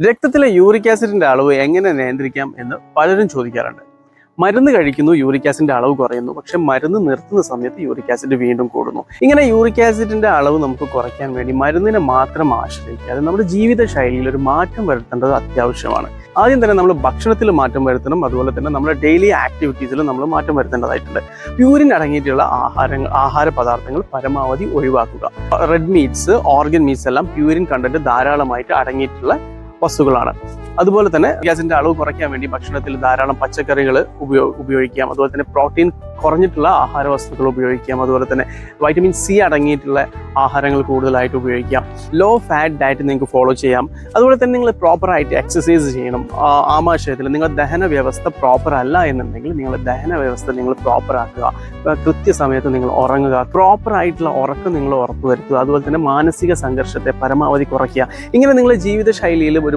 രക്തത്തിലെ യൂറിക് ആസിഡിന്റെ അളവ് എങ്ങനെ നിയന്ത്രിക്കാം എന്ന് പലരും ചോദിക്കാറുണ്ട്. മരുന്ന് കഴിക്കുന്നു, യൂറിക് ആസിഡിന്റെ അളവ് കുറയുന്നു, പക്ഷെ മരുന്ന് നിർത്തുന്ന സമയത്ത് യൂറിക് ആസിഡ് വീണ്ടും കൂടുന്നു. ഇങ്ങനെ യൂറിക് ആസിഡിന്റെ അളവ് നമുക്ക് കുറയ്ക്കാൻ വേണ്ടി മരുന്നിനെ മാത്രം ആശ്രയിക്കാതെ നമ്മുടെ ജീവിത ശൈലിയിൽ ഒരു മാറ്റം വരുത്തേണ്ടത് അത്യാവശ്യമാണ്. ആദ്യം തന്നെ നമ്മൾ ഭക്ഷണത്തിൽ മാറ്റം വരുത്തണം, അതുപോലെ തന്നെ നമ്മുടെ ഡെയിലി ആക്ടിവിറ്റീസിൽ നമ്മൾ മാറ്റം വരുത്തേണ്ടതായിട്ടുണ്ട്. പ്യൂരിൻ അടങ്ങിയിട്ടുള്ള ആഹാര പദാർത്ഥങ്ങൾ പരമാവധി ഒഴിവാക്കുക. റെഡ് മീറ്റ്സ്, ഓർഗൻ മീറ്റ്സ് എല്ലാം പ്യൂരിൻ കണ്ടന്റ് ധാരാളമായിട്ട് അടങ്ങിയിട്ടുള്ള വസ്തുക്കളാണ്. അതുപോലെ തന്നെ ഗ്യാസിന്റെ അളവ് കുറയ്ക്കാൻ വേണ്ടി ഭക്ഷണത്തിൽ ധാരാളം പച്ചക്കറികൾ ഉപയോഗിക്കാം. അതുപോലെ തന്നെ പ്രോട്ടീൻ കുറഞ്ഞിട്ടുള്ള ആഹാര വസ്തുക്കൾ ഉപയോഗിക്കാം. അതുപോലെ തന്നെ വൈറ്റമിൻ സി അടങ്ങിയിട്ടുള്ള ആഹാരങ്ങൾ കൂടുതലായിട്ട് ഉപയോഗിക്കാം. ലോ ഫാറ്റ് ഡയറ്റ് നിങ്ങൾക്ക് ഫോളോ ചെയ്യാം. അതുപോലെ തന്നെ നിങ്ങൾ പ്രോപ്പറായിട്ട് എക്സസൈസ് ചെയ്യണം. ആമാശയത്തിൽ നിങ്ങളുടെ ദഹന വ്യവസ്ഥ പ്രോപ്പർ അല്ല എന്നുണ്ടെങ്കിൽ നിങ്ങളുടെ ദഹന വ്യവസ്ഥ നിങ്ങൾ പ്രോപ്പർ ആക്കുക. കൃത്യസമയത്ത് നിങ്ങൾ ഉറങ്ങുക. പ്രോപ്പറായിട്ടുള്ള ഉറക്കം നിങ്ങൾ ഉറപ്പുവരുത്തുക. അതുപോലെ തന്നെ മാനസിക സംഘർഷത്തെ പരമാവധി കുറയ്ക്കുക. ഇങ്ങനെ നിങ്ങളുടെ ജീവിതശൈലിയിൽ ഒരു